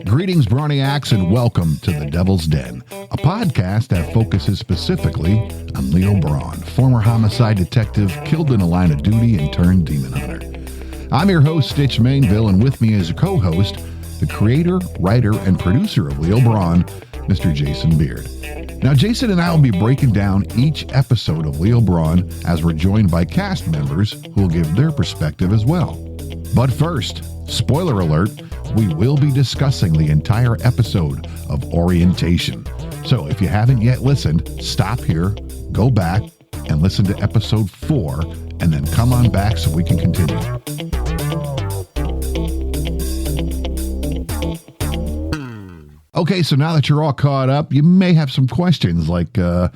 Greetings, Brawniacs, and welcome to The Devil's Den, a podcast that focuses specifically on Leo Brawn, former homicide detective killed in a line of duty and turned demon hunter. I'm your host, Stitch Mainville, and with me as a co-host, the creator, writer, and producer of Leo Brawn, Mr. Jason Beard. Now, Jason and I will be breaking down each episode of Leo Brawn as we're joined by cast members who will give their perspective as well. But first, spoiler alert, we will be discussing the entire episode of Orientation. So if you haven't yet listened, stop here, go back, and listen to episode 4, and then come on back so we can continue. Okay, so now that you're all caught up, you may have some questions like, are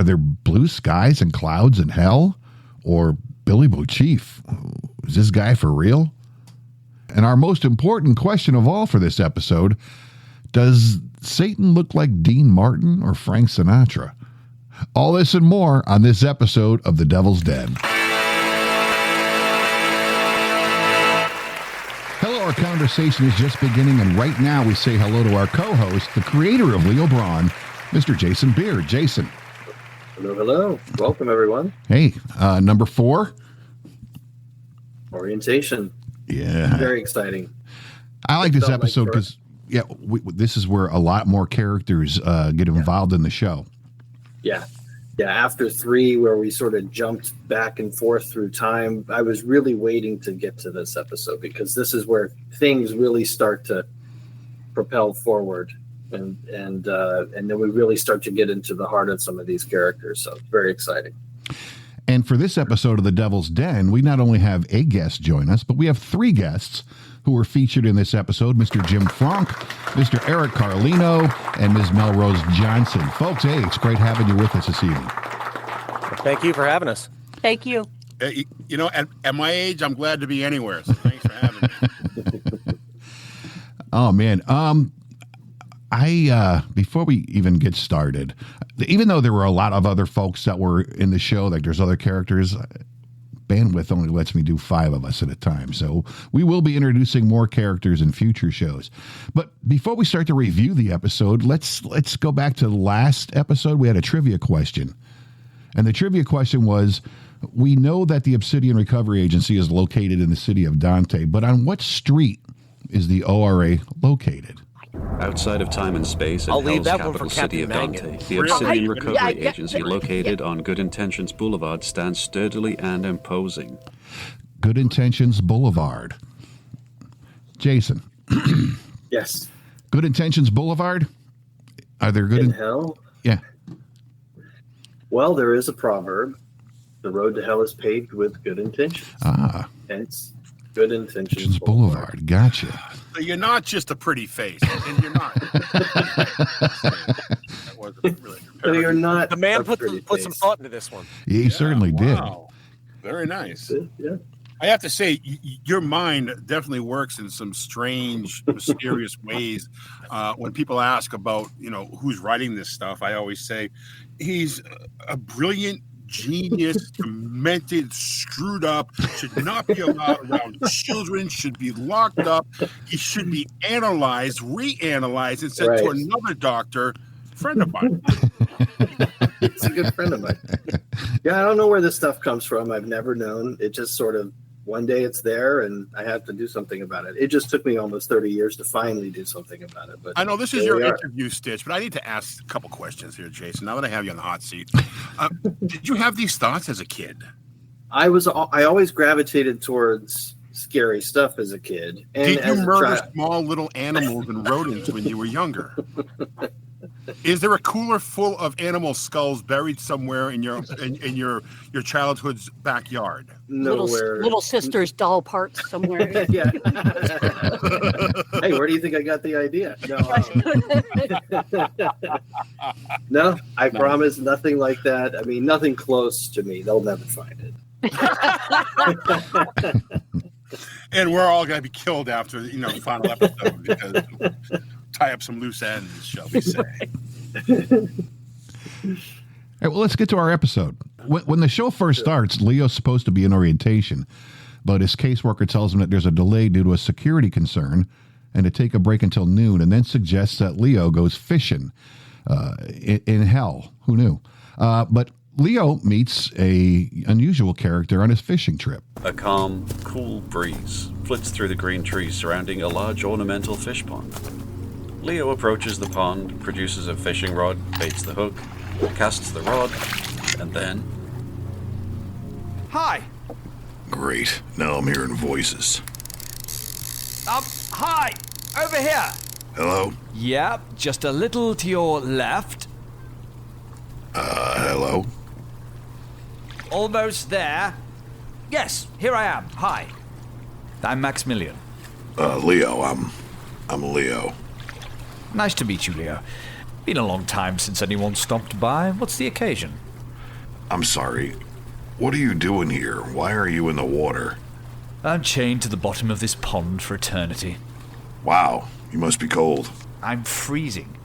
there blue skies and clouds in hell? Or Billy Bocheefe, is this guy for real? And our most important question of all for this episode, does Satan look like Dean Martin or Frank Sinatra? All this and more on this episode of The Devil's Den. Hello, our conversation is just beginning, and right now we say hello to our co-host, the creator of Leo Brawn, Mr. Jason Beard. Jason. Hello, hello. Welcome, everyone. Hey, number 4. Orientation. Yeah. Very exciting. I like this episode because, this is where a lot more characters get involved in the show. Yeah. After 3, where we sort of jumped back and forth through time, I was really waiting to get to this episode because this is where things really start to propel forward, and then we really start to get into the heart of some of these characters. So it's very exciting. And for this episode of The Devil's Den, we not only have a guest join us, but we have 3 guests who were featured in this episode: Mr. Jim Franck, Mr. Eric Carlino, and Ms. Melrose Johnson. Folks, hey, it's great having you with us this evening. Thank you for having us. Thank you. You know, at my age, I'm glad to be anywhere, so thanks for having me. Oh, man. Before we even get started, even though there were a lot of other folks that were in the show, like there's other characters, bandwidth only lets me do 5 of us at a time. So we will be introducing more characters in future shows. But before we start to review the episode, let's go back to the last episode. We had a trivia question. And the trivia question was, we know that the Obsidian Recovery Agency is located in the city of Dante, but on what street is the ORA located? Outside of time and space in Hell's capital city of Dante, the Obsidian Recovery Agency located on Good Intentions Boulevard stands sturdily and imposing. Good Intentions Boulevard. Jason. Yes. Good Intentions Boulevard? Are there good in hell? Yeah. Well, there is a proverb. The road to hell is paved with good intentions. Hence, Good Intentions Boulevard. Gotcha. So you're not just a pretty face, and you're not. That wasn't really so you're not. The man put some thought into this one. He certainly did. Very nice. Yeah. I have to say, your mind definitely works in some strange, mysterious ways. When people ask about, who's writing this stuff, I always say he's a brilliant genius, demented, screwed up, should not be allowed around children, should be locked up. He should be analyzed, reanalyzed, and sent to another doctor. Friend of mine. He's a good friend of mine. Yeah, I don't know where this stuff comes from. I've never known. It just sort of, one day it's there and I have to do something about it. It just took me almost 30 years to finally do something about it. But I know this is your interview, Stitch, but I need to ask a couple questions here, Jason, now that I have you on the hot seat. Did you have these thoughts as a kid? I always gravitated towards scary stuff as a kid. And did you murder small little animals and rodents when you were younger? Is there a cooler full of animal skulls buried somewhere in your childhood's backyard? Nowhere. Little sister's doll parts somewhere. Yeah. Hey, where do you think I got the idea? No, I promise nothing like that. I mean, nothing close to me. They'll never find it. And we're all going to be killed after the final episode because tie up some loose ends, shall we say. All right, well, let's get to our episode. When the show first starts, Leo's supposed to be in orientation, but his caseworker tells him that there's a delay due to a security concern and to take a break until noon, and then suggests that Leo goes fishing in hell. Who knew? But Leo meets a unusual character on his fishing trip. A calm, cool breeze flits through the green trees surrounding a large ornamental fish pond. Leo approaches the pond, produces a fishing rod, baits the hook, casts the rod, and then... Hi! Great. Now I'm hearing voices. Hi! Over here! Hello? Yep, just a little to your left. Hello? Almost there. Yes, here I am. Hi. I'm Maximilian. Leo, I'm Leo. Nice to meet you, Leo. Been a long time since anyone stopped by. What's the occasion? I'm sorry. What are you doing here? Why are you in the water? I'm chained to the bottom of this pond for eternity. Wow, you must be cold. I'm freezing.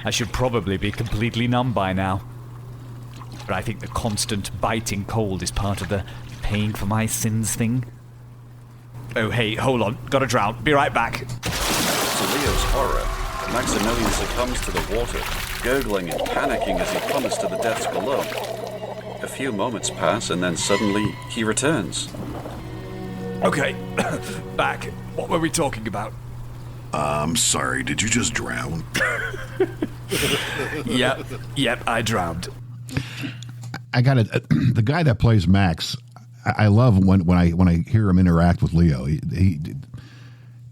I should probably be completely numb by now. But I think the constant biting cold is part of the paying for my sins thing. Oh, hey, hold on. Gotta drown. Be right back. To Leo's horror, Maximilian succumbs to the water, gurgling and panicking as he plummets to the depths below. A few moments pass, and then suddenly he returns. Okay, back. What were we talking about? I'm sorry, did you just drown? Yep, I drowned. I got it. The guy that plays Max, I love when I hear him interact with Leo.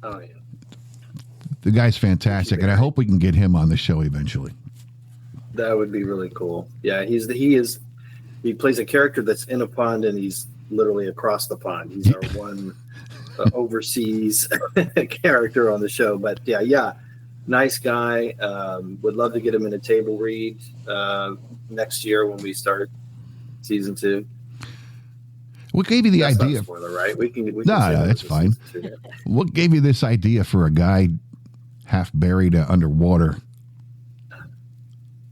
Oh yeah, the guy's fantastic, and I hope we can get him on the show eventually. that would be really cool. Yeah, he plays a character that's in a pond, and he's literally across the pond. He's our one overseas character on the show. But yeah, nice guy. Would love to get him in a table read next year when we start season 2. What gave you the That's idea? Not a spoiler, right? We can No, that's fine. What gave you this idea for a guy half buried underwater?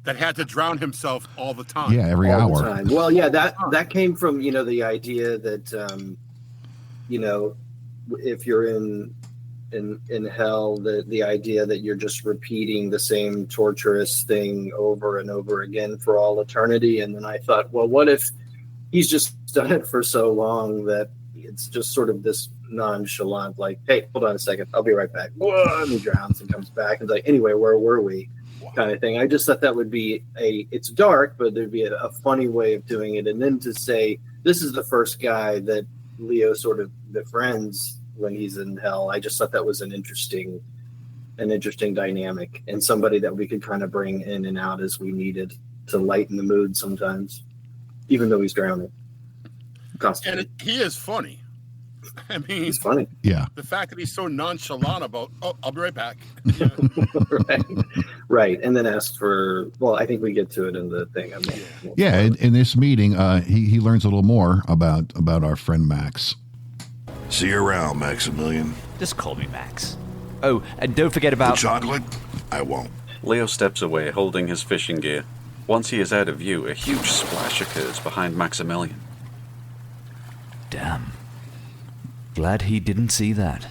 That had to drown himself all the time. Yeah, every all hour. the time. Well, yeah, that came from the idea that if you're in hell, the idea that you're just repeating the same torturous thing over and over again for all eternity. And then I thought, well, what if he's just done it for so long that it's just sort of this nonchalant, like, hey, hold on a second, I'll be right back. Whoa, and he drowns and comes back and like, anyway, where were we? Kind of thing. I just thought that would be it's dark, but there'd be a funny way of doing it. And then to say, this is the first guy that Leo sort of befriends when he's in hell. I just thought that was an interesting dynamic, and somebody that we could kind of bring in and out as we needed to lighten the mood sometimes, even though he's drowning. And he is funny. I mean, he's funny. Yeah. The fact that he's so nonchalant about, I'll be right back. Right. And then ask for, well, I think we get to it in the thing. Yeah. In this meeting, he learns a little more about our friend Max. See you around, Maximilian. Just call me Max. Oh, and don't forget about... The chocolate? I won't. Leo steps away, holding his fishing gear. Once he is out of view, a huge splash occurs behind Maximilian. Damn. Glad he didn't see that.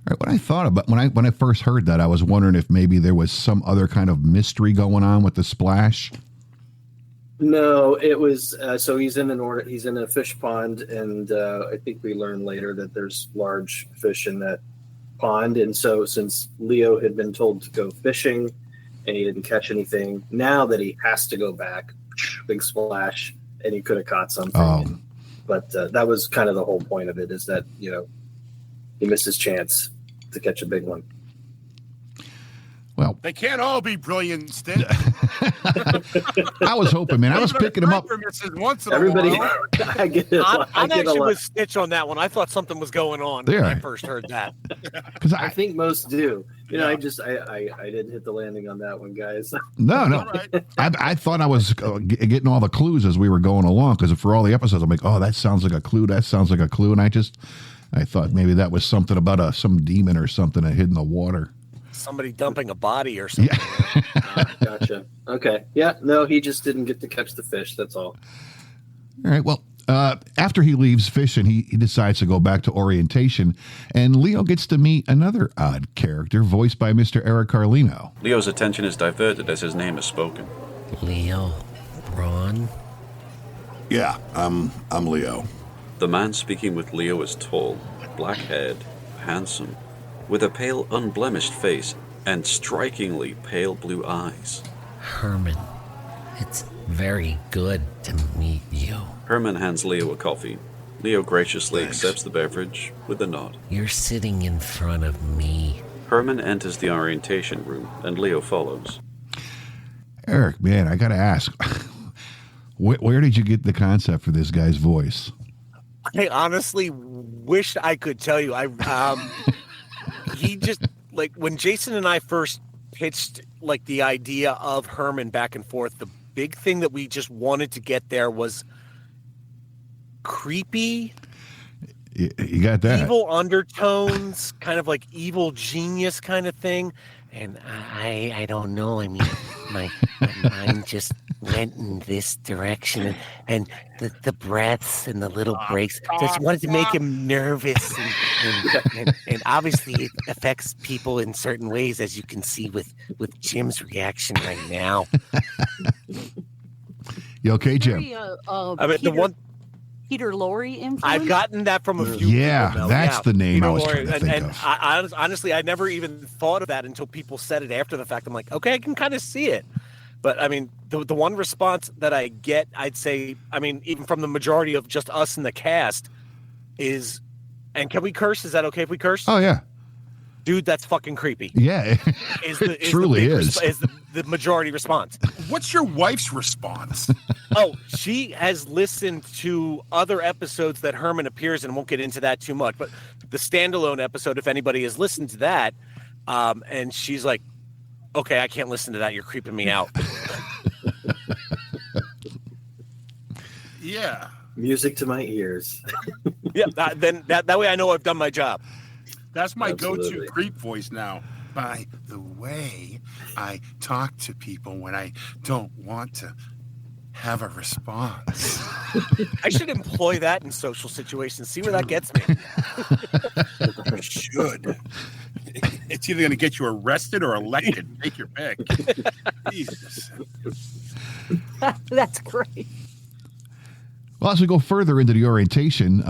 Right, what I thought about when I first heard that, I was wondering if maybe there was some other kind of mystery going on with the splash. No, it was so he's in a fish pond, and I think we learn later that there's large fish in that pond, and so since Leo had been told to go fishing and he didn't catch anything, now that he has to go back, big splash, and he could have caught something. Oh. But that was kind of the whole point of it, is that he missed his chance to catch a big one. Well, they can't all be brilliant, Stitch. I was hoping, man. I was picking him up. Everybody, I get it. I'm actually with Stitch on that one. I thought something was going on when I first heard that. Because I think most do. I didn't hit the landing on that one, guys. No. I thought I was getting all the clues as we were going along, because for all the episodes, I'm like, oh, that sounds like a clue. That sounds like a clue. And I thought maybe that was something about some demon or something that hid in the water. Somebody dumping a body or something. Yeah. Gotcha. Okay. Yeah. No, he just didn't get to catch the fish. That's all. All right. Well, After he leaves fishing, he decides to go back to orientation, and Leo gets to meet another odd character voiced by Mr. Eric Carlino. Leo's attention is diverted as his name is spoken. Leo Brawn? Yeah, I'm Leo. The man speaking with Leo is tall, black-haired, handsome, with a pale, unblemished face and strikingly pale blue eyes. Herman, it's very good to meet you. Herman hands Leo a coffee. Leo graciously Thanks. accepts the beverage with a nod. You're sitting in front of me. Herman enters the orientation room, and Leo follows. Eric, man, I got to ask, where did you get the concept for this guy's voice? I honestly wish I could tell you. He just, like, when Jason and I first pitched, like, the idea of Herman back and forth, the big thing that we just wanted to get there was creepy. You got that. Evil undertones, kind of like evil genius kind of thing. And I don't know. I mean, my mind just went in this direction, and the breaths and the little breaks just wanted to make him nervous, and obviously it affects people in certain ways, as you can see with Jim's reaction right now. You okay, Jim? Very, I mean, the one Peter Lorre influence. I've gotten that from a few Yeah, people. that's the name Peter I was Lorre, trying to think and of. honestly, I never even thought of that until people said it after the fact. I'm like, okay, I can kind of see it. But I mean, the one response that I get, I'd say, I mean, even from the majority of just us in the cast, is, and can we curse? Is that okay if we curse? Oh, yeah. Dude, that's fucking creepy. Yeah, It truly is. Is the majority response. What's your wife's response? Oh, she has listened to other episodes that Herman appears in. Won't get into that too much, but the standalone episode, if anybody has listened to that, and she's like, okay, I can't listen to that. You're creeping me out. Yeah. Music to my ears. Yeah, that way I know I've done my job. That's my Absolutely. go-to creep voice now. By the way, I talk to people when I don't want to have a response. I should employ that in social situations. See where that gets me. You should. It's either going to get you arrested or elected. Take your pick. Jesus. That's great. Well, as we go further into the orientation,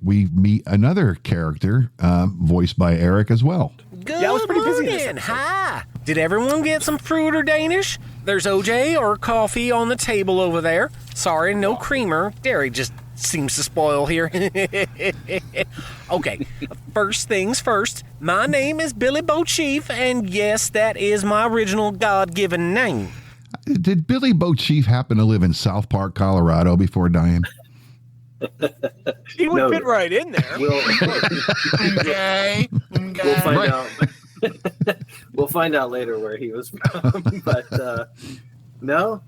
we meet another character voiced by Eric as well. Good Yeah, I was pretty busy this morning. episode. Hi. Did everyone get some fruit or Danish? There's OJ or coffee on the table over there. Sorry, no creamer. Dairy just seems to spoil here. Okay, first things first. My name is Billy Bocheefe, and yes, that is my original God-given name. Did Billy Bocheefe happen to live in South Park, Colorado before dying? He would No. fit right in there. We'll find out. We'll find out later where he was from. But no,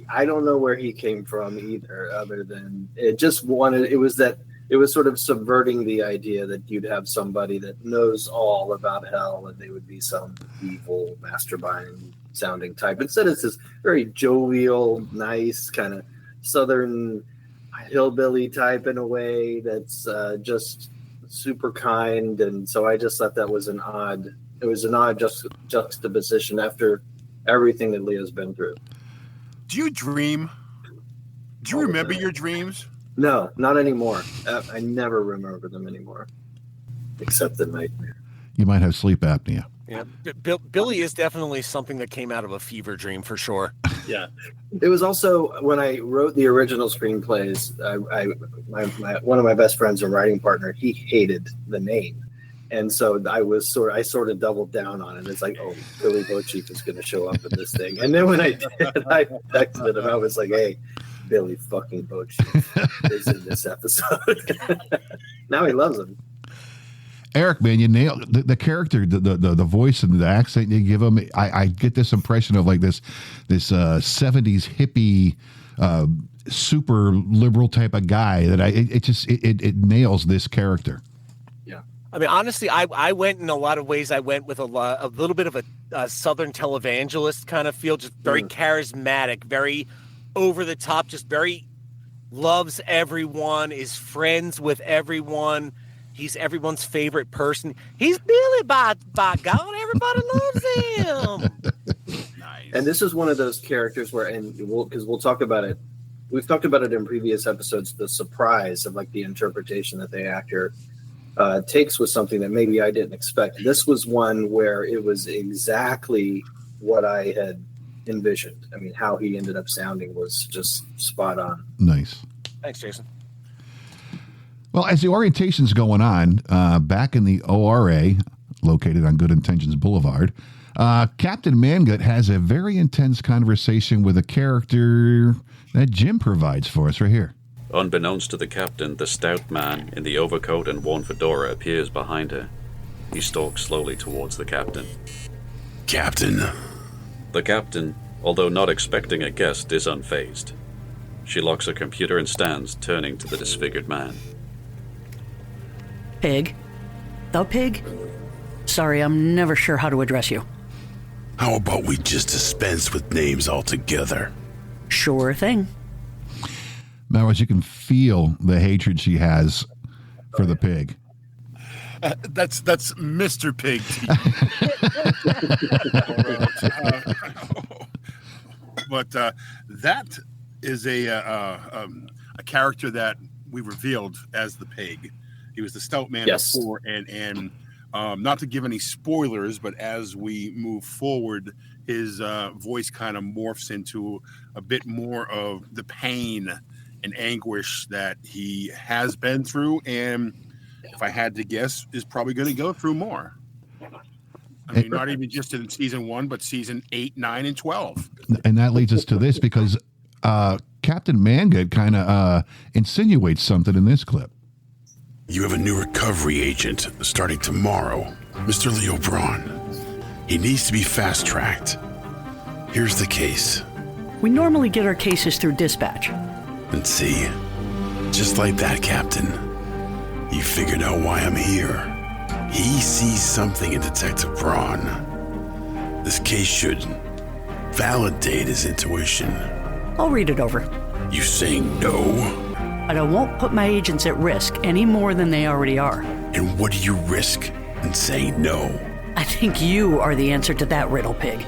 I don't know where he came from either. Other than it was sort of subverting the idea that you'd have somebody that knows all about hell and they would be some evil mastermind sounding type. Instead, it's this very jovial, nice kind of Southern hillbilly type in a way that's just super kind. And so I just thought that was an odd juxtaposition after everything that Leo's been through. Do you dream? Do you All the remember time. your dreams? No, not anymore. I never remember them anymore, except the nightmare. You might have sleep apnea. Yeah, Billy is definitely something that came out of a fever dream for sure. Yeah, it was also when I wrote the original screenplays. One of my best friends and writing partner, he hated the name, and so I sort of doubled down on it. It's like, oh, Billy Bocheefe is going to show up in this thing, and then when I did, I texted him. I was like, hey, Billy fucking Bocheefe is in this episode. Now he loves him. Eric, man, you nailed the character, the voice and the accent you give him. I get this impression of like this 70s hippie, super liberal type of guy that it nails this character. Yeah. I mean, honestly, I went in a lot of ways. I went with a little bit of a Southern televangelist kind of feel, just very charismatic, very over the top, just very loves everyone, is friends with everyone. He's everyone's favorite person. He's Billy, by God, everybody loves him. Nice. And this is one of those characters where, because we'll talk about it. We've talked about it in previous episodes. The surprise of like the interpretation that the actor takes was something that maybe I didn't expect. This was one where it was exactly what I had envisioned. I mean, how he ended up sounding was just spot on. Nice. Thanks, Jason. Well, as the orientation's going on, back in the ORA, located on Good Intentions Boulevard, Captain Mangut has a very intense conversation with a character that Jim provides for us right here. Unbeknownst to the captain, the stout man in the overcoat and worn fedora appears behind her. He stalks slowly towards the captain. Captain. The captain, although not expecting a guest, is unfazed. She locks her computer and stands, turning to the disfigured man. Pig? The Pig? Sorry, I'm never sure how to address you. How about we just dispense with names altogether? Sure thing. Melrose, you can feel the hatred she has for the pig. That's Mr. Pig. But that is a character that we revealed as the pig. He was the stout man before, and not to give any spoilers, but as we move forward, his voice kind of morphs into a bit more of the pain and anguish that he has been through, and if I had to guess, is probably going to go through more. I mean, not even just in season 1, but season 8, 9, and 12. And that leads us to this because Captain Mangut kind of insinuates something in this clip. You have a new recovery agent starting tomorrow, Mr. Leo Brawn. He needs to be fast-tracked. Here's the case. We normally get our cases through dispatch. And see, just like that, Captain, he figured out why I'm here. He sees something in Detective Brawn. This case should validate his intuition. I'll read it over. You saying no? But I won't put my agents at risk any more than they already are. And what do you risk in saying no? I think you are the answer to that riddle, Pig.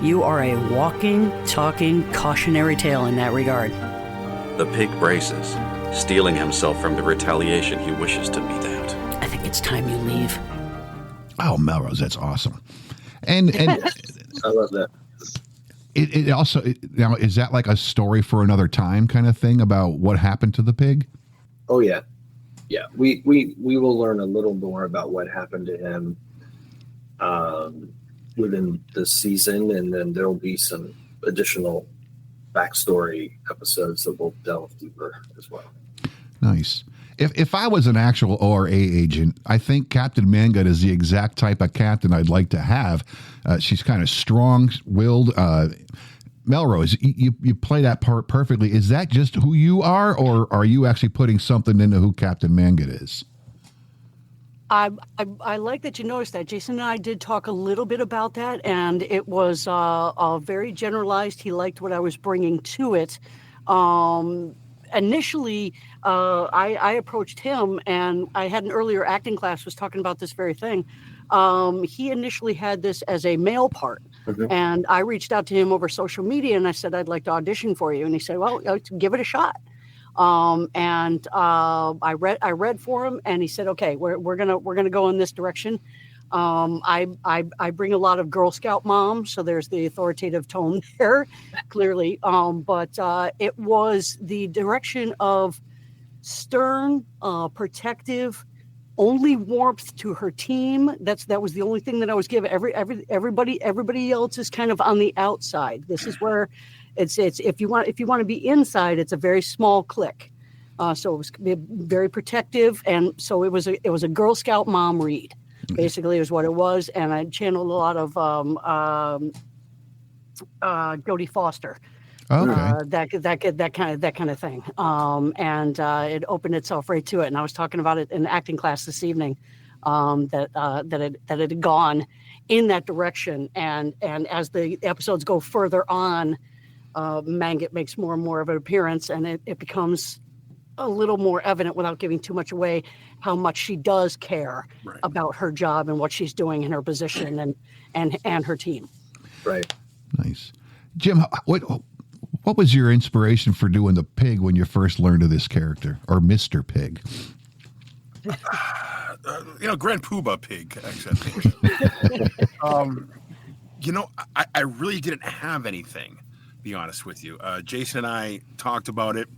You are a walking, talking cautionary tale in that regard. The pig braces, steeling himself from the retaliation he wishes to mete out. I think it's time you leave. Oh, Melrose, that's awesome. And I love that. It also now, is that like a story for another time kind of thing about what happened to the pig? Oh yeah. We will learn a little more about what happened to him within the season, and then there'll be some additional backstory episodes that will delve deeper as well. Nice. If I was an actual ORA agent, I think Captain Mangut is the exact type of captain I'd like to have. She's kind of strong-willed. Melrose, you play that part perfectly. Is that just who you are, or are you actually putting something into who Captain Mangut is? I like that you noticed that. Jason and I did talk a little bit about that, and it was very generalized. He liked what I was bringing to it. Initially, I approached him, and I had an earlier acting class was talking about this very thing. He initially had this as a male part, and I reached out to him over social media, and I said, I'd like to audition for you. And he said, well, give it a shot. I read for him, and he said, okay, we're gonna go in this direction. I bring a lot of Girl Scout moms, so there's the authoritative tone there, clearly. But it was the direction of stern, protective, only warmth to her team. That was the only thing that I was given. Everybody else is kind of on the outside. This is where it's if you want to be inside, it's a very small clique. So it was very protective, and so it was a Girl Scout mom read. Basically, is what it was, and I channeled a lot of Jodie Foster. Okay. That kind of thing. And it opened itself right to it. And I was talking about it in acting class this evening. That it had gone in that direction, and as the episodes go further on, Mangit makes more and more of an appearance, and it becomes a little more evident, without giving too much away, how much she does care about her job and what she's doing in her position and her team. Right. Nice. Jim, what was your inspiration for doing the pig when you first learned of this character, or Mr. Pig? Grand Poobah Pig, actually. I really didn't have anything, to be honest with you. Jason and I talked about it,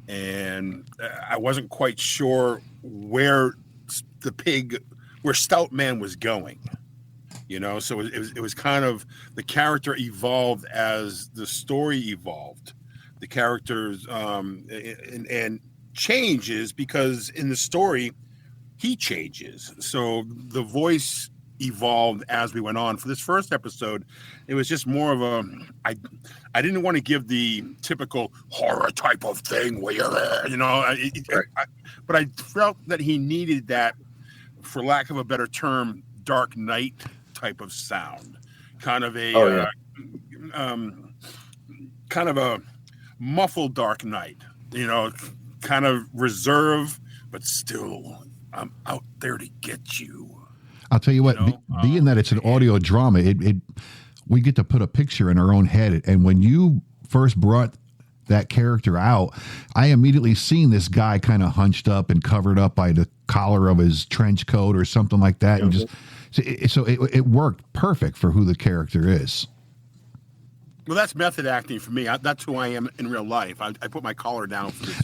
and I wasn't quite sure where Stout Man was going. So it was kind of, the character evolved as the story evolved. The characters and changes, because in the story he changes. So the voice evolved as we went on. For this first episode, it was just more of I didn't want to give the typical horror type of thing where but I felt that he needed that, for lack of a better term, Dark Knight type of sound, kind of a kind of a muffled Dark Knight, kind of reserved, but still, I'm out there to get you. I'll tell you what, being that it's an audio drama, we get to put a picture in our own head. And when you first brought that character out, I immediately seen this guy kind of hunched up and covered up by the collar of his trench coat or something like that, and just. So it worked perfect for who the character is. Well, that's method acting for me. That's who I am in real life. I put my collar down for this.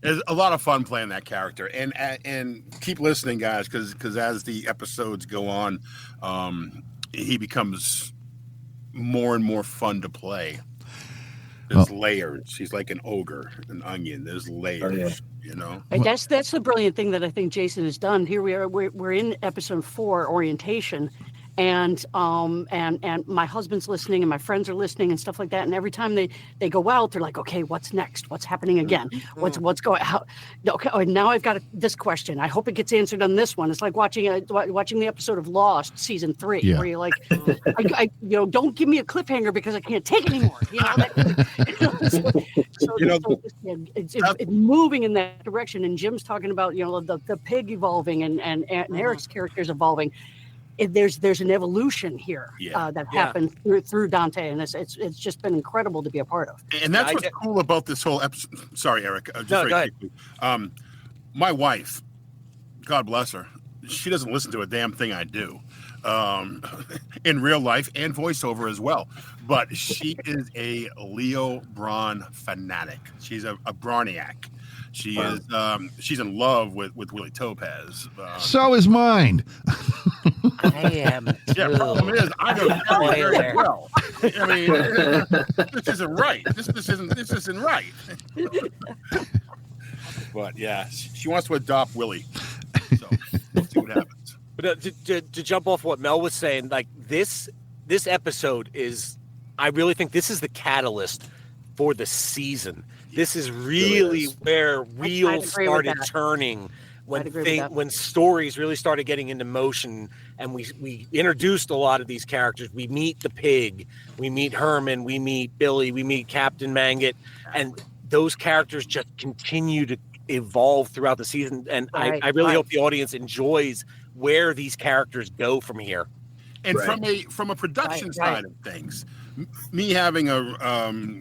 It's a lot of fun playing that character, and keep listening, guys, because as the episodes go on, he becomes more and more fun to play. There's layers. He's like an ogre, an onion. There's layers. And that's the brilliant thing that I think Jason has done. Here we are. We're in episode 4, orientation, and my husband's listening and my friends are listening and stuff like that. And every time they go out, they're like, okay, what's next? What's happening again? What's going? Okay, now I've got this question. I hope it gets answered on this one. It's like watching the episode of Lost season 3, where you're like, don't give me a cliffhanger because I can't take it anymore. It's moving in that direction. And Jim's talking about the pig evolving and Eric's characters evolving. There's an evolution here that happened through Dante, and it's just been incredible to be a part of. And that's what's cool about this whole episode. Sorry, Eric. Go ahead. My wife, God bless her, she doesn't listen to a damn thing I do, in real life and voiceover as well. But she is a Leo Brawn fanatic. She's a Brawniac. She is. She's in love with Willie Topaz. So is mine. I am too. Yeah, problem is, I know very, very well. I mean, this isn't right. This isn't right. But yeah, she wants to adopt Willie. So we'll see what happens. But to jump off what Mel was saying, like this episode is, I really think this is the catalyst for the season. This is really where wheels started turning, when stories really started getting into motion, and we introduced a lot of these characters. We meet the pig, we meet Herman, we meet Billy, we meet Captain Mangit, and those characters just continue to evolve throughout the season. And I really hope the audience enjoys where these characters go from here. And from a production side of things, me having a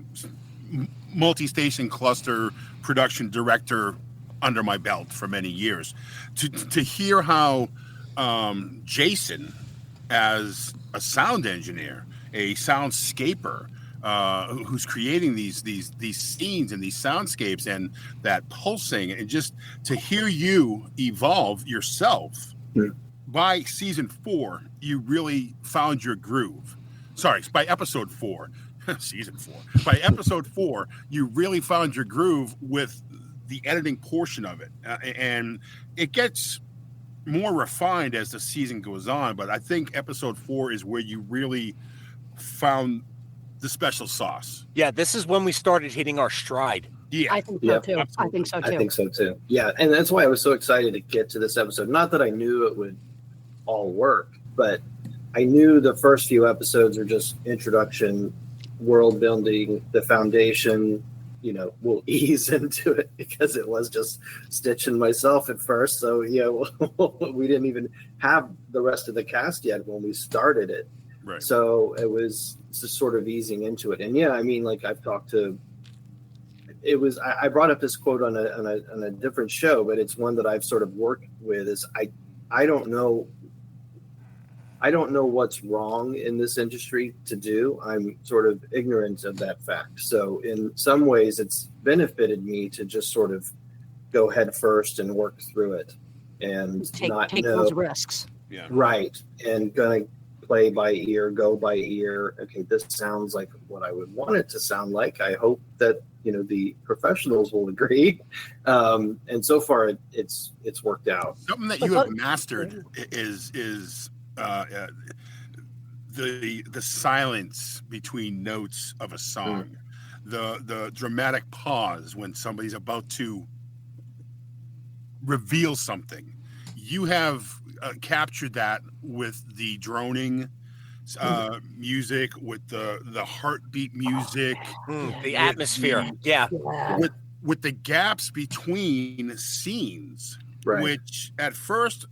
multi-station cluster production director under my belt for many years, to hear how Jason, as a sound engineer, a soundscaper, who's creating these scenes and these soundscapes and that pulsing, and just to hear you evolve yourself. By season 4, you really found your groove. Sorry, by episode 4. Season 4. By episode 4, you really found your groove with the editing portion of it, and it gets more refined as the season goes on. But I think episode 4 is where you really found the special sauce. Yeah, this is when we started hitting our stride. Yeah, I think so too. Absolutely. I think so too. Yeah, and that's why I was so excited to get to this episode. Not that I knew it would all work, but I knew the first few episodes are just introduction, world building, the foundation, we'll ease into it because it was just stitching myself at first. So, we didn't even have the rest of the cast yet when we started it. Right. So it was just sort of easing into it. And I've talked to, I brought up this quote on a different show, but it's one that I've sort of worked with is I don't know what's wrong in this industry to do. I'm sort of ignorant of that fact. So in some ways it's benefited me to just sort of go head first and work through it and Take know those risks. Yeah. Right. And gonna play by ear, go by ear. Okay, this sounds like what I would want it to sound like. I hope that the professionals will agree. And so far it's worked out. Something that you have mastered is the silence between notes of a song, the dramatic pause when somebody's about to reveal something. You have captured that with the droning music, with the heartbeat music, the atmosphere. with the gaps between scenes, right. Which at first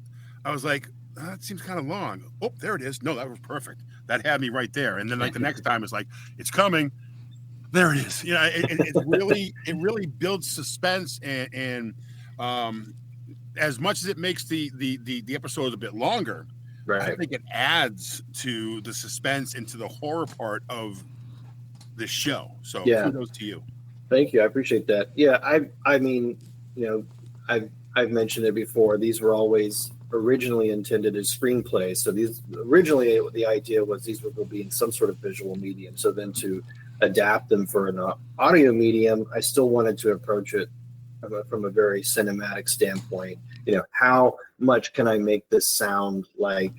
I was like, that seems kind of long. Oh, there it is. No, that was perfect. That had me right there. And then the next time it's like, it's coming. There it is. It really builds suspense and as much as it makes the episode a bit longer, right. I think it adds to the suspense and to the horror part of the show. So kudos to you. Thank you. I appreciate that. Yeah, I've mentioned it before. These were always originally intended as screenplays. So these originally the idea was these will be in some sort of visual medium. So then to adapt them for an audio medium, I still wanted to approach it from a very cinematic standpoint. How much can I make this sound like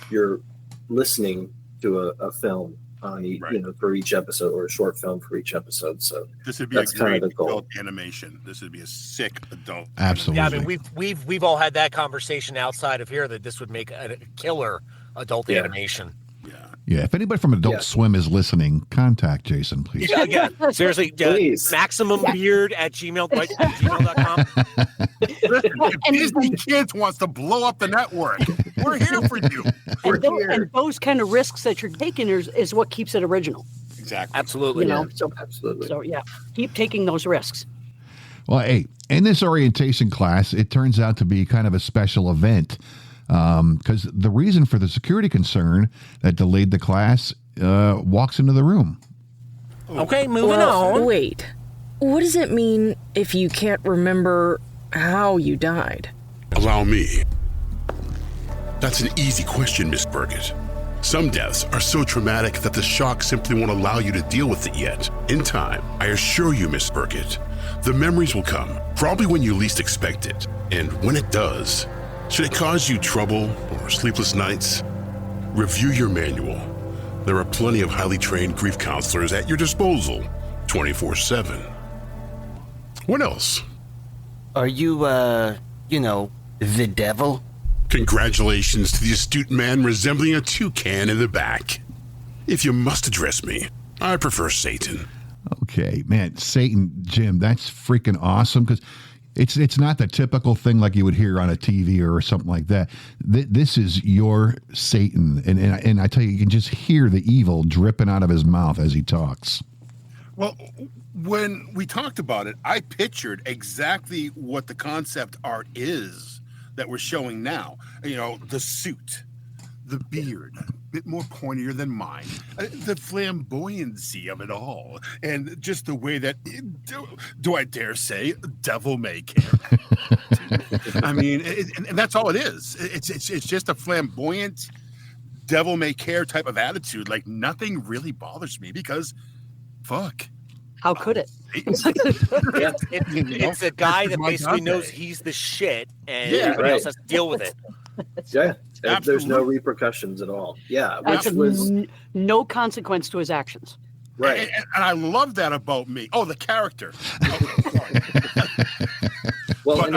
you're listening to a film on for each episode, or a short film for each episode. So this would be a great adult animation. This would be a sick adult. Absolutely. Yeah, I mean we've all had that conversation outside of here that this would make a killer adult animation. Yeah, if anybody from Adult Swim is listening, contact Jason, please. Yeah. Seriously, maximumbeard@gmail, right, at gmail.com. Listen, if Disney Kids wants to blow up the network, we're here for you. And those kind of risks that you're taking is what keeps it original. Exactly. Absolutely. Absolutely. So keep taking those risks. Well, hey, in this orientation class, it turns out to be kind of a special event. Because the reason for the security concern that delayed the class walks into the room. Okay, moving on. Wait, what does it mean if you can't remember how you died? Allow me. That's an easy question, Miss Burgett. Some deaths are so traumatic that the shock simply won't allow you to deal with it yet. In time, I assure you, Miss Burgett, the memories will come, probably when you least expect it. And when it does, should it cause you trouble or sleepless nights? Review your manual. There are plenty of highly trained grief counselors at your disposal, 24/7. What else? Are you, the devil? Congratulations to the astute man resembling a toucan in the back. If you must address me, I prefer Satan. Okay, man, Satan, Jim, that's freaking awesome, because it's not the typical thing like you would hear on a TV or something like that. This is your Satan, and I tell you can just hear the evil dripping out of his mouth as he talks. Well, when we talked about it, I pictured exactly what the concept art is that we're showing now. The suit, the beard, a bit more pointier than mine, the flamboyancy of it all, and just the way that, do I dare say, devil may care. I mean, and that's all it is. It's just a flamboyant, devil may care type of attitude. Like, nothing really bothers me because, fuck. How could it? It's a guy that basically knows he's the shit, and everybody else has to deal with it. Yeah. There's no repercussions at all. Yeah. Which was no consequence to his actions. Right. And I love that about me. Oh, the character. Well, and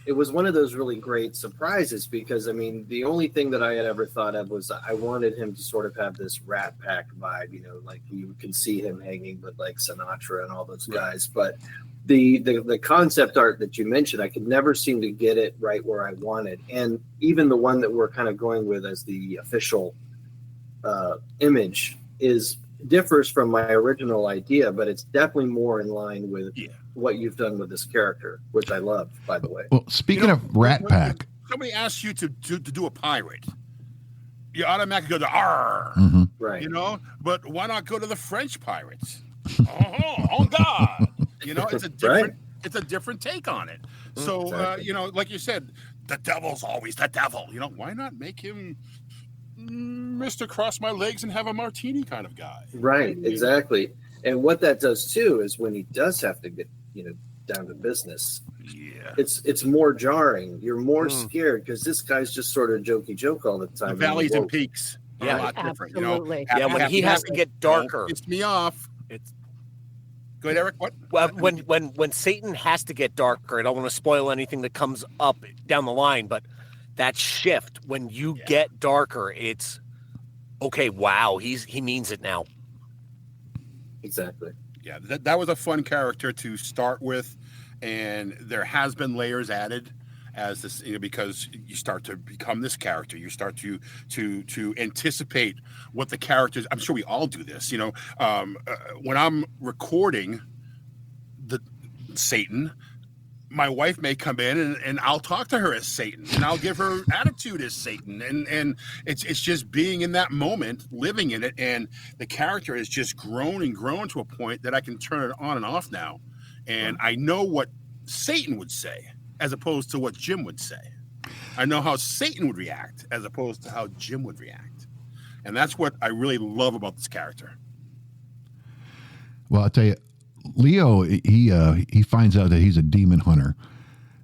it was one of those really great surprises because, I mean, the only thing that I had ever thought of was I wanted him to sort of have this Rat Pack vibe, you know, like you can see him hanging with like Sinatra and all those guys. But the concept art that you mentioned, I could never seem to get it right where I wanted. And even the one that we're kind of going with as the official image differs from my original idea, but it's definitely more in line with what you've done with this character, which I love, by the way. Well, speaking of Rat Pack, somebody asks you to do a pirate, you automatically go to R, right? You know, but why not go to the French pirates? Oh God! You know, it's a different, it's a different take on it. So Exactly. you know, like you said, the devil's always the devil. You know, why not make him Mr. Cross My Legs and have a martini kind of guy? Right, exactly. And what that does too is when he does have to get, you know, down to business, it's more jarring. You're more scared because this guy's just sort of jokey joke all the time. The valleys and peaks are a lot different. You know, when he has to get darker, pissed me off. It's go ahead, Eric. What? Well, when Satan has to get darker, I don't want to spoil anything that comes up down the line, but that shift when you get darker, it's okay. Wow, he means it now. Exactly. Yeah, that was a fun character to start with, and there has been layers added as this, you know, because you start to become this character. You start to anticipate what the characters. I'm sure we all do this. You know, when I'm recording the Satan, my wife may come in and I'll talk to her as Satan, and I'll give her attitude as Satan, and it's just being in that moment, living in it, and the character has just grown and grown to a point that I can turn it on and off now, and I know what Satan would say as opposed to what Jim would say. I know how Satan would react as opposed to how Jim would react, and that's what I really love about this character. Well, I'll tell you, Leo, he finds out that he's a demon hunter,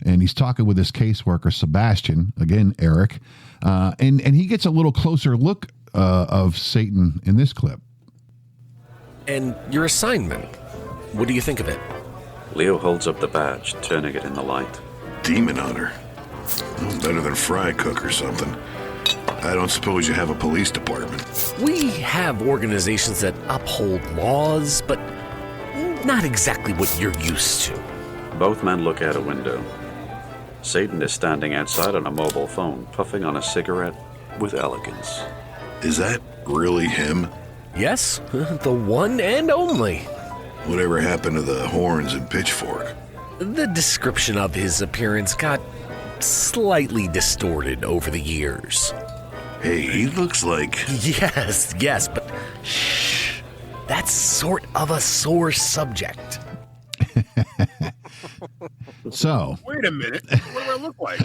and he's talking with his caseworker, Sebastian, again, Eric, and he gets a little closer look of Satan in this clip. And your assignment, what do you think of it? Leo holds up the badge, turning it in the light. Demon hunter? Well, better than fry cook or something. I don't suppose you have a police department. We have organizations that uphold laws, but not exactly what you're used to. Both men look out a window. Satan is standing outside on a mobile phone, puffing on a cigarette with elegance. Is that really him? Yes, the one and only. Whatever happened to the horns and pitchfork? The description of his appearance got slightly distorted over the years. Hey, he looks like... Yes, but shh. That's sort of a sore subject. So... Wait a minute. What do I look like?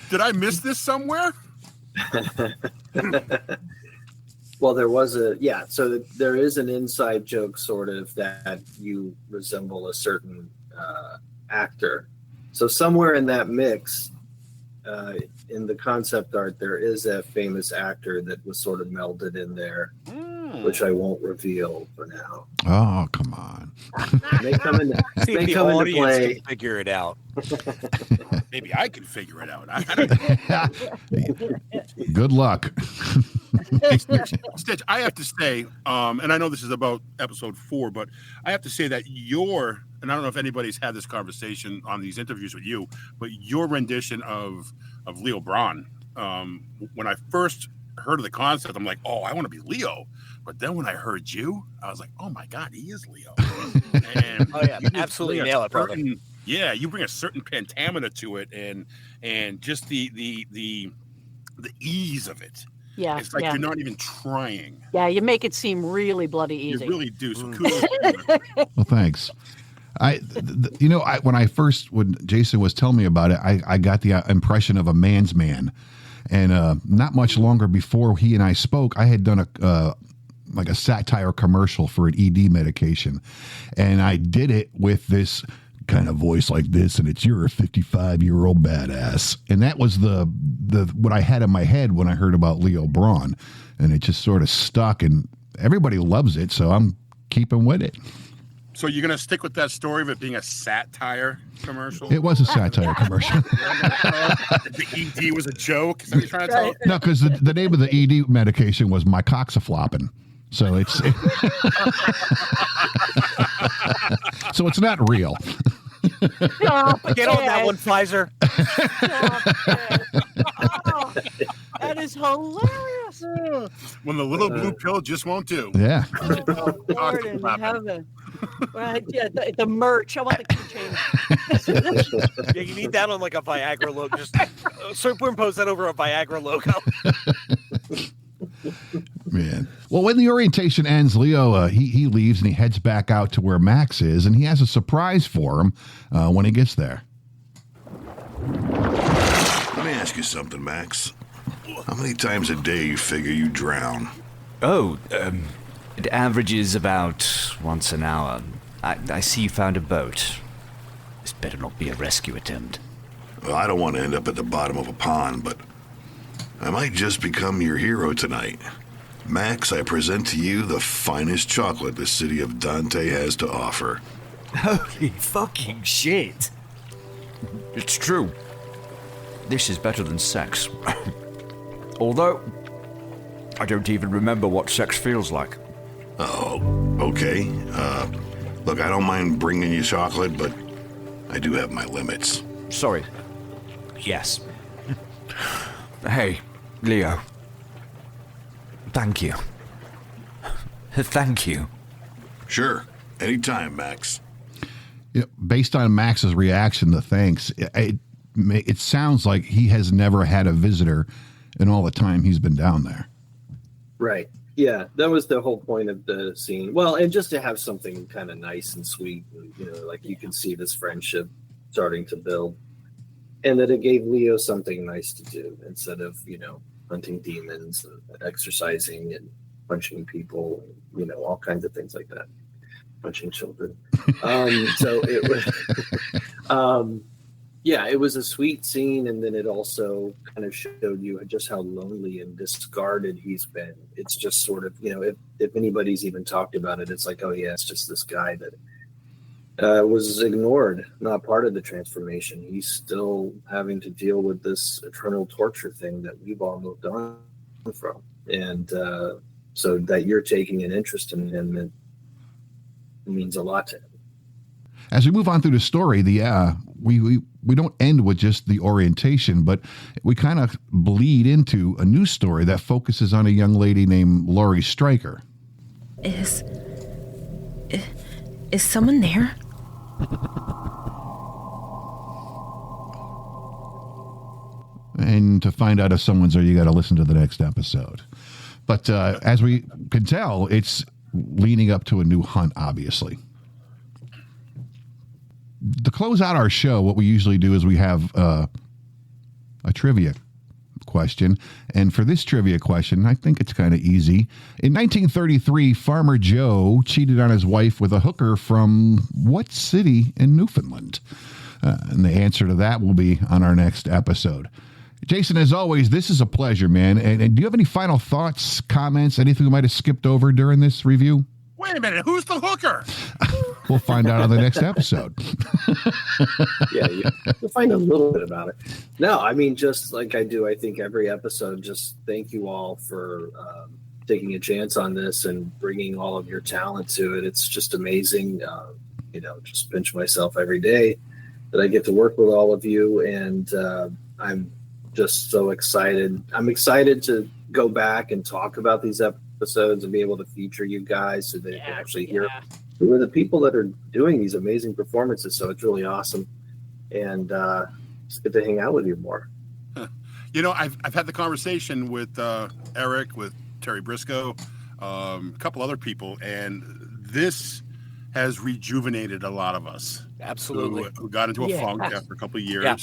Did I miss this somewhere? Well, there was so there is an inside joke sort of that you resemble a certain actor. So somewhere in that mix, in the concept art, there is a famous actor that was sort of melded in there, which I won't reveal for now. Oh, come on. They come into, See if the audience can figure it out. Maybe I can figure it out. I don't know. Good luck. Hey, Stitch, I have to say, and I know this is about episode 4, but I have to say that and I don't know if anybody's had this conversation on these interviews with you, but your rendition of Leo Brawn, when I first heard of the concept, I'm like, oh, I want to be Leo. But then when I heard you, I was like, oh my God, he is Leo. And oh yeah, absolutely nail it, brother. Yeah, you bring a certain pentameter to it, and just the ease of it. Yeah, it's like you're not even trying. Yeah, you make it seem really bloody easy. You really do. So kudos. Well, thanks. When Jason was telling me about it, I got the impression of a man's man, and not much longer before he and I spoke, I had done a satire commercial for an ED medication, and I did it with this kind of voice like this, and it's you're a 55-year-old badass, and that was the what I had in my head when I heard about Leo Brawn, and it just sort of stuck, and everybody loves it, so I'm keeping with it. So you're gonna stick with that story of it being a satire commercial? It was a satire commercial. The ED was a joke. Is that what you're trying to tell us? No, because the name of the ED medication was mycoxafloppin. So it's so it's not real. Get on that one, Pfizer. Oh, that is hilarious. When the little blue pill just won't do. Yeah. Oh, Lord in heaven. Right, yeah, the merch. I want the keychain. Yeah, you need that on like a Viagra logo. Just superimpose that over a Viagra logo. Man. Well, when the orientation ends, Leo, he leaves and he heads back out to where Max is, and he has a surprise for him when he gets there. Let me ask you something, Max. How many times a day you figure you drown? Oh, it averages about once an hour. I see you found a boat. This better not be a rescue attempt. Well, I don't want to end up at the bottom of a pond, but I might just become your hero tonight. Max, I present to you the finest chocolate the city of Dante has to offer. Holy fucking shit. It's true. This is better than sex. Although, I don't even remember what sex feels like. Oh, okay. Look, I don't mind bringing you chocolate, but I do have my limits. Sorry. Yes. Hey, Leo. Thank you. Thank you. Sure. Anytime, Max. You know, based on Max's reaction to thanks, it sounds like he has never had a visitor in all the time he's been down there. Right. Yeah, that was the whole point of the scene. Well, and just to have something kind of nice and sweet, like you can see this friendship starting to build. And that it gave Leo something nice to do instead of, hunting demons and exercising and punching people, and, all kinds of things like that. Punching children. So it was, it was a sweet scene. And then it also kind of showed you just how lonely and discarded he's been. It's just sort of, if anybody's even talked about it, it's like, oh yeah, it's just this guy that was ignored, not part of the transformation. He's still having to deal with this eternal torture thing that we've all moved on from. And so that you're taking an interest in him, it means a lot to him. As we move on through the story, we don't end with just the orientation, but we kind of bleed into a new story that focuses on a young lady named Laurie Stryker. Is someone there? And to find out if someone's there, you got to listen to the next episode. But as we can tell, it's leading up to a new hunt, obviously. To close out our show, what we usually do is we have a trivia question. And for this trivia question, I think it's kind of easy. In 1933, Farmer Joe cheated on his wife with a hooker from what city in Newfoundland? And the answer to that will be on our next episode. Jason, as always, this is a pleasure, man. And do you have any final thoughts, comments, anything we might have skipped over during this review? Wait a minute, who's the hooker? We'll find out on the next episode. Yeah, you'll find a little bit about it. No, I mean, just like I do, I think every episode, just thank you all for taking a chance on this and bringing all of your talent to it. It's just amazing. Just pinch myself every day that I get to work with all of you. And I'm just so excited. I'm excited to go back and talk about these episodes and be able to feature you guys so they can actually hear who are the people that are doing these amazing performances. So it's really awesome. And it's good to hang out with you more. I've had the conversation with Eric, with Terry Briscoe, a couple other people, and this has rejuvenated a lot of us. Absolutely. Who got into a funk after a couple of years. Yeah.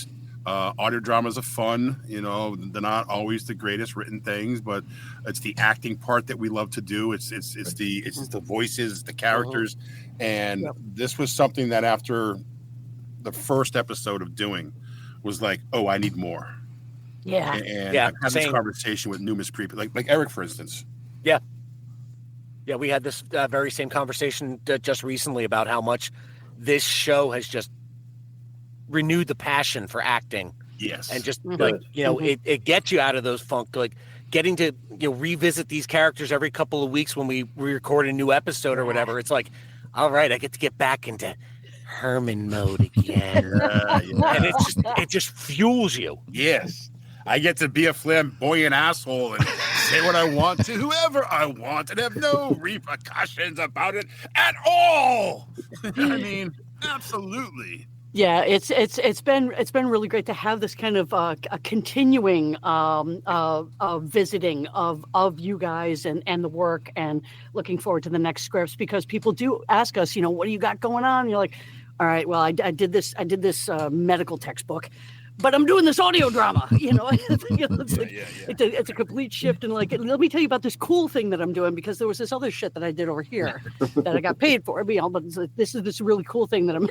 Audio dramas are fun. They're not always the greatest written things, but it's the acting part that we love to do. It's the voices, the characters, and this was something that after the first episode of doing was like, oh, I need more. Yeah. And I've had this conversation with numerous people, like Eric, for instance. Yeah. Yeah, we had this very same conversation just recently about how much this show has just renewed the passion for acting. Yes. And just it gets you out of those funk, like getting to revisit these characters every couple of weeks when we record a new episode or whatever. It's like, all right, I get to get back into Herman mode again. And it just fuels you. Yes. I get to be a flamboyant asshole and say what I want to whoever I want and have no repercussions about it at all. I mean, absolutely. Yeah, it's been really great to have this kind of a continuing visiting of you guys and the work, and looking forward to the next scripts, because people do ask us, what do you got going on? And you're like, all right, well, I did this medical textbook, but I'm doing this audio drama. It's a complete shift. And like, let me tell you about this cool thing that I'm doing, because there was this other shit that I did over here that I got paid for. But it's like, this is this really cool thing that I'm.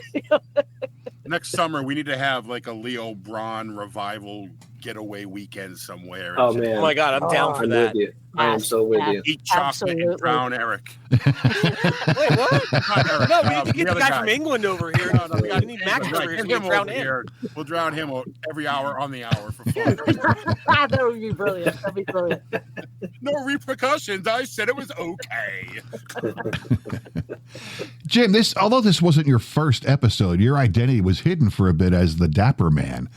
Next summer, we need to have like a Leo Brawn revival getaway weekend somewhere. Oh man! Oh my God, I'm down for that. I am so with you. Eat chocolate and drown Eric. Wait, what? Eric, No, we need to get the guy from England over here. No, we We need Max over here. So we can drown him. We'll drown him every hour on the hour for fun. That would be brilliant. That'd be brilliant. No repercussions. I said it was okay. Jim, although this wasn't your first episode, your identity was hidden for a bit as the Dapper Man.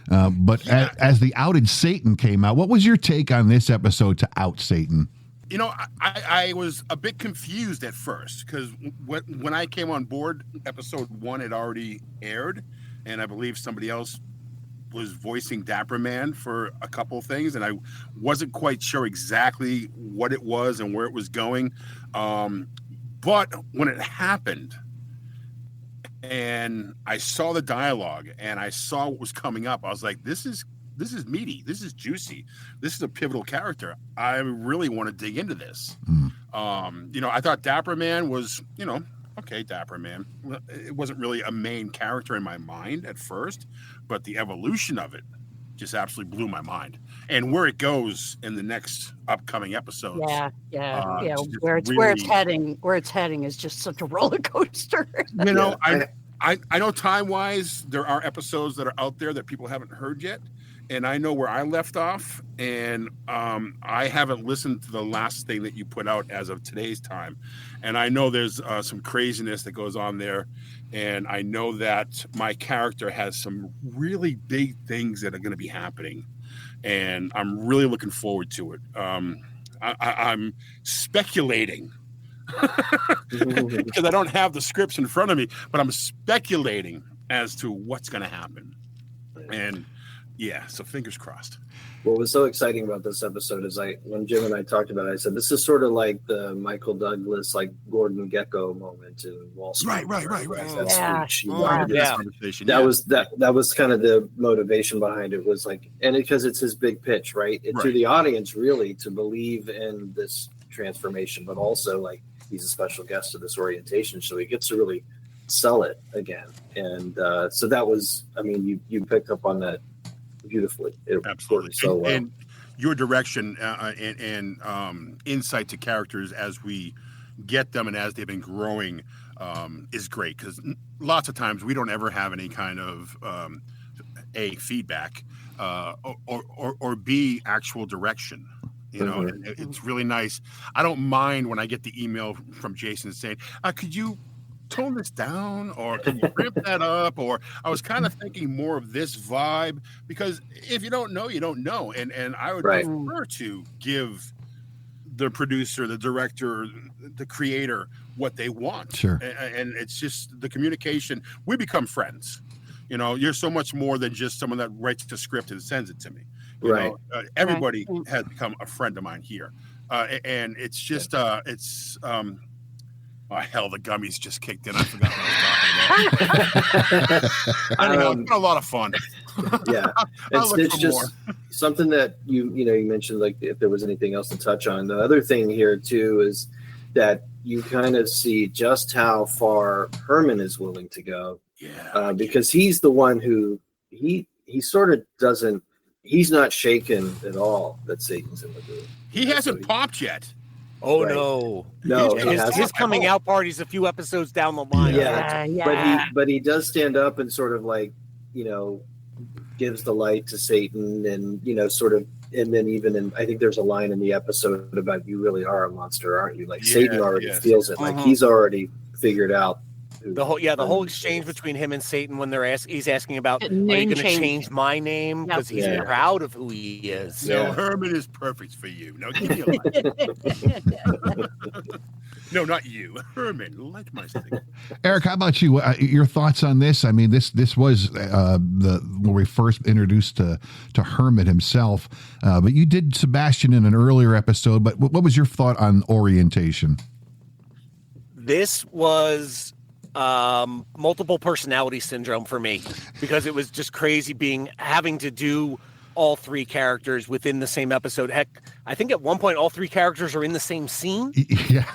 But as the Outed Satan came out, what was your take on this episode to out Satan? I was a bit confused at first, because when I came on board, episode 1 had already aired, and I believe somebody else was voicing Dapper Man for a couple of things, and I wasn't quite sure exactly what it was and where it was going. But when it happened, and I saw the dialogue and I saw what was coming up, I was like, this is meaty. This is juicy. This is a pivotal character. I really want to dig into this. I thought Dapper Man was, okay, Dapper Man. It wasn't really a main character in my mind at first, but the evolution of it just absolutely blew my mind. And where it goes in the next upcoming episodes. Yeah. Where it's heading is just such a roller coaster. I know time-wise there are episodes that are out there that people haven't heard yet, and I know where I left off, and I haven't listened to the last thing that you put out as of today's time, and I know there's some craziness that goes on there, and I know that my character has some really big things that are going to be happening, and I'm really looking forward to it. I'm speculating because I don't have the scripts in front of me, but I'm speculating as to what's going to happen. And so fingers crossed. What was so exciting about this episode is when Jim and I talked about it, I said, this is sort of like the Michael Douglas, like Gordon Gekko moment in Wall Street. Right. That speech. Yeah. That was kind of the motivation behind it, was like, and because it's his big pitch, right? To the audience, really, to believe in this transformation, but also like he's a special guest to this orientation, so he gets to really sell it again. And so that was, you picked up on that beautifully. Absolutely. So well. And your direction and insight to characters as we get them and as they've been growing is great, because lots of times we don't ever have any kind of feedback or B, actual direction. It's really nice. I don't mind when I get the email from Jason saying, could you tone this down, or can you ramp that up? Or I was kind of thinking more of this vibe, because if you don't know, you don't know. And I would prefer to give the producer, the director, the creator what they want. Sure. And it's just the communication. We become friends. You're so much more than just someone that writes the script and sends it to me. Everybody has become a friend of mine here. And it's just, hell, the gummies just kicked in. I forgot what I was talking about. Anyhow, it's been a lot of fun. Yeah. It's just something that you mentioned, like if there was anything else to touch on. The other thing here too is that you kind of see just how far Herman is willing to go. Yeah. Because he's the one who he sort of doesn't, he's not shaken at all that Satan's in the room. He hasn't popped yet. Oh Right. no! No, he his hasn't. coming out party's a few episodes down the line. But he does stand up and sort of like, you know, gives the light to Satan, and you know, sort of, and then even in, I think there's a line in the episode about "You really are a monster, aren't you?" Like Satan already feels it, like he's already figured out. The whole exchange between him and Satan when he's asking about, are you going to change my name because he's proud of who he is. No, Herman is perfect for you. No, give me a line. No, not you, Herman. Like my thing. Eric, how about you? Your thoughts on this? I mean, this was where we first introduced to Herman himself, but you did Sebastian in an earlier episode. But what was your thought on orientation? This was multiple personality syndrome for me, because it was just crazy having to do all three characters within the same episode. Heck, I think at one point all three characters are in the same scene. Yeah.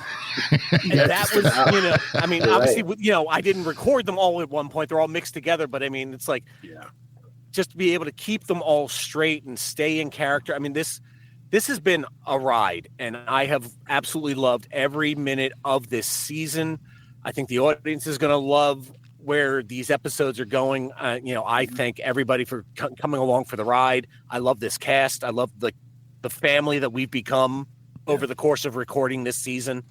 And that was, you know, I mean, obviously, you know, I didn't record them all at one point. They're all mixed together, but I mean, it's like, just to be able to keep them all straight and stay in character. I mean, this has been a ride, and I have absolutely loved every minute of this season. I think the audience is going to love where these episodes are going. You know, I thank everybody for coming along for the ride. I love this cast. I love the family that we've become over the course of recording this season.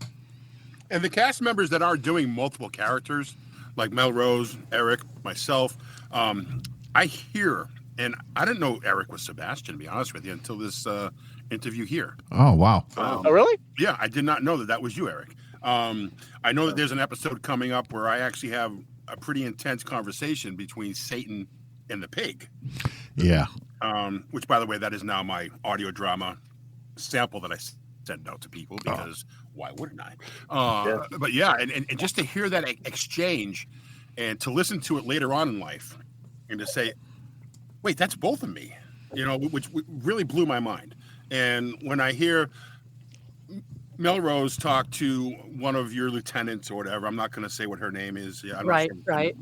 And the cast members that are doing multiple characters, like Melrose, Eric, myself, I hear, and I didn't know Eric was Sebastian, to be honest with you, until this interview here. Oh, wow. Oh, really? Yeah, I did not know that was you, Eric. I know that there's an episode coming up where I actually have a pretty intense conversation between Satan and the pig. Yeah. Which, by the way, that is now my audio drama sample that I send out to people, because why wouldn't I? But yeah, and just to hear that exchange and to listen to it later on in life and to say, wait, that's both of me, you know, which really blew my mind. And when I hear Melrose talk to one of your lieutenants or whatever, I'm not going to say what her name is. Yeah, right.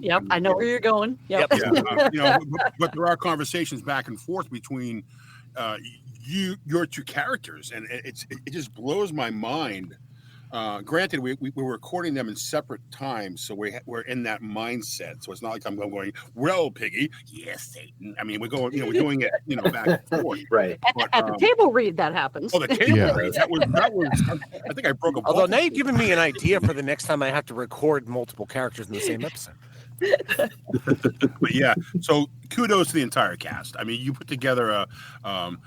Yep, I know where you're going. Yep. Yeah, you know, but there are conversations back and forth between your two characters, and it just blows my mind. Granted, we're recording them in separate times, so we're in that mindset. So it's not like I'm going, well, Piggy, yes, Satan. I mean, we're going, you know, we're doing it, you know, back and forth. Right. At the table read, that happens. Oh, the table read. That was. I think I broke a. Although now you've given me an idea for the next time I have to record multiple characters in the same episode. But yeah, so kudos to the entire cast. I mean, you put together a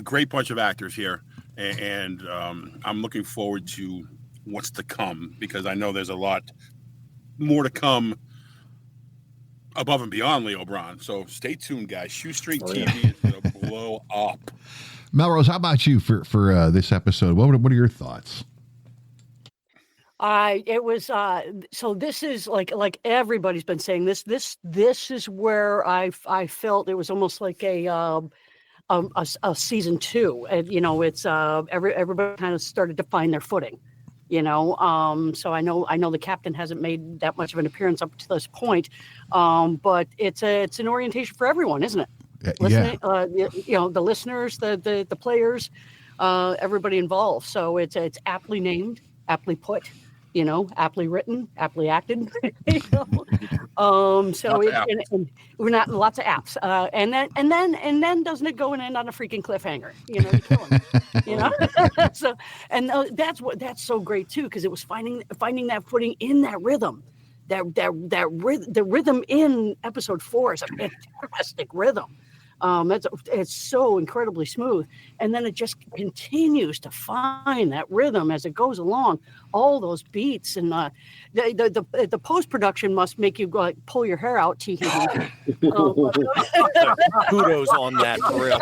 great bunch of actors here, and I'm looking forward to what's to come, because I know there's a lot more to come above and beyond Leo Brawn. So stay tuned, guys. Shoestring TV is going to blow up. Melrose, how about you for this episode? What are your thoughts? It was so this is like everybody's been saying, this is where I felt it was almost like a season 2, and you know, it's everybody kind of started to find their footing, you know. So I know the captain hasn't made that much of an appearance up to this point, but it's an orientation for everyone, isn't it? Listening, you know, the listeners, the players, everybody involved. So it's aptly named, aptly put, you know, aptly written, aptly acted. You know? So and we're not lots of apps, and then doesn't it go and end on a freaking cliffhanger? You know, you're killing it, you know. So that's so great too, because it was finding that footing in that rhythm. The rhythm in episode 4 is a fantastic rhythm. It's so incredibly smooth, and then it just continues to find that rhythm as it goes along. All those beats, and the post production must make you go, like, pull your hair out. Kudos on that, for real.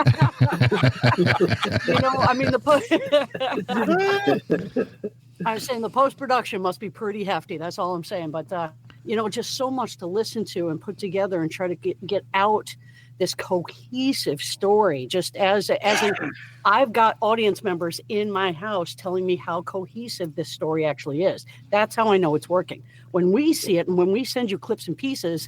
You know, I mean, I was saying the post production must be pretty hefty. That's all I'm saying. But you know, just so much to listen to and put together and try to get out this cohesive story. Just as I've got audience members in my house telling me how cohesive this story actually is. That's how I know it's working. When we see it and when we send you clips and pieces,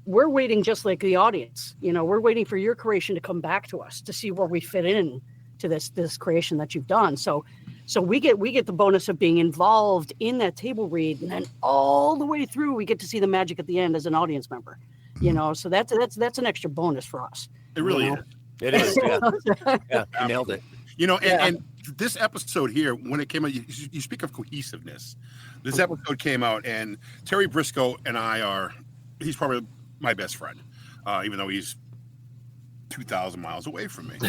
we're waiting just like the audience. You know, we're waiting for your creation to come back to us to see where we fit in to this creation that you've done. So So we get the bonus of being involved in that table read, and then all the way through, we get to see the magic at the end as an audience member. You know, so that's an extra bonus for us. It really is. It is. Yeah, you nailed it. You know, and this episode here, when it came out, you speak of cohesiveness. This episode came out, and Terry Briscoe and he's probably my best friend, even though he's 2,000 miles away from me.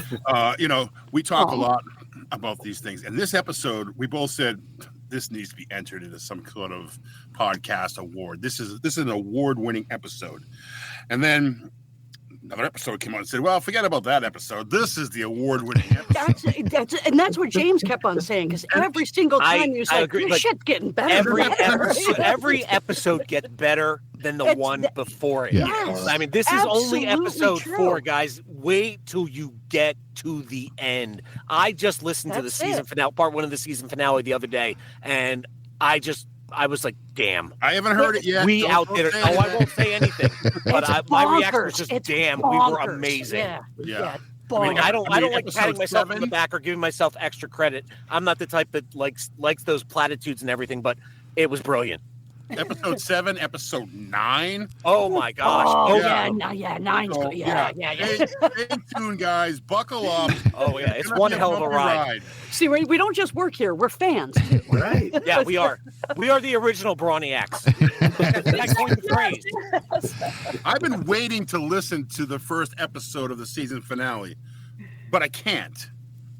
You know, we talk a lot about these things. And this episode, we both said this needs to be entered into some sort of podcast award. This is an award-winning episode. And then another episode came out and said, well, forget about that episode. This is the award-winning episode. That's what James kept on saying, because every single time you said, this shit's getting better. Every episode gets better than the one before it. Yes, I mean, this is only episode 4, guys. Wait till you get to the end. I just listened to the season finale, part 1 of the season finale the other day, and I was like, damn. I haven't heard it yet. We outdid it. Oh, I won't say anything. But my reaction was just, damn, we were amazing. Yeah. I mean, I don't like patting myself on the back or giving myself extra credit. I'm not the type that likes those platitudes and everything, but it was brilliant. Episode 7, episode 9. Oh my gosh! Nine's good. Yeah. Stay tuned, guys. Buckle up. Oh yeah, it's one hell of a ride. See, we don't just work here; we're fans too. Right? Yeah, we are. We are the original Brawniacs. That's coined the phrase. I've been waiting to listen to the first episode of the season finale, but I can't.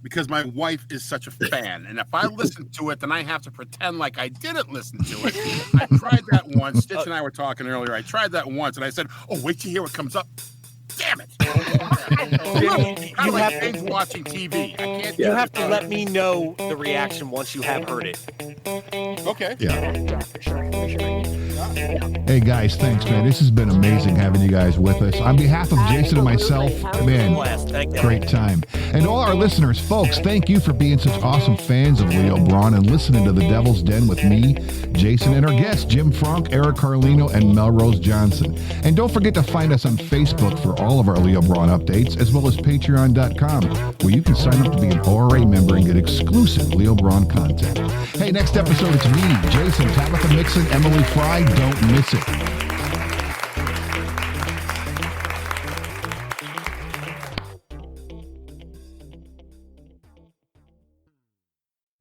Because my wife is such a fan. And if I listen to it, then I have to pretend like I didn't listen to it. I tried that once. Stitch and I were talking earlier. I tried that once, and I said, oh, wait till you hear what comes up. Damn it. You have been watching TV. You have to let me know the reaction once you have heard it. Okay. Yeah. For sure. Hey guys, thanks, man. This has been amazing having you guys with us. On behalf of Jason and myself, man, great time. And all our listeners, folks, thank you for being such awesome fans of Leo Brawn and listening to The Devil's Den with me, Jason, and our guests, Jim Frank, Eric Carlino, and Melrose Johnson. And don't forget to find us on Facebook for all of our Leo Brawn updates, as well as patreon.com, where you can sign up to be an ORA member and get exclusive Leo Brawn content. Hey, next episode, it's me, Jason, Tabitha Mixon, Emily Fry. Don't miss it.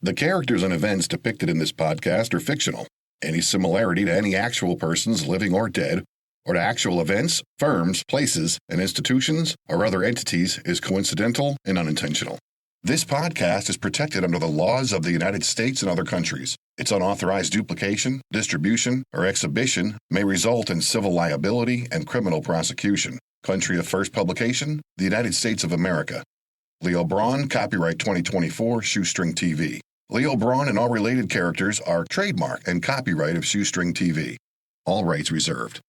The characters and events depicted in this podcast are fictional. Any similarity to any actual persons, living or dead, or to actual events, firms, places, and institutions, or other entities is coincidental and unintentional. This podcast is protected under the laws of the United States and other countries. Its unauthorized duplication, distribution, or exhibition may result in civil liability and criminal prosecution. Country of first publication, the United States of America. Leo Brawn, copyright 2024, Shoestring TV. Leo Brawn and all related characters are trademark and copyright of Shoestring TV. All rights reserved.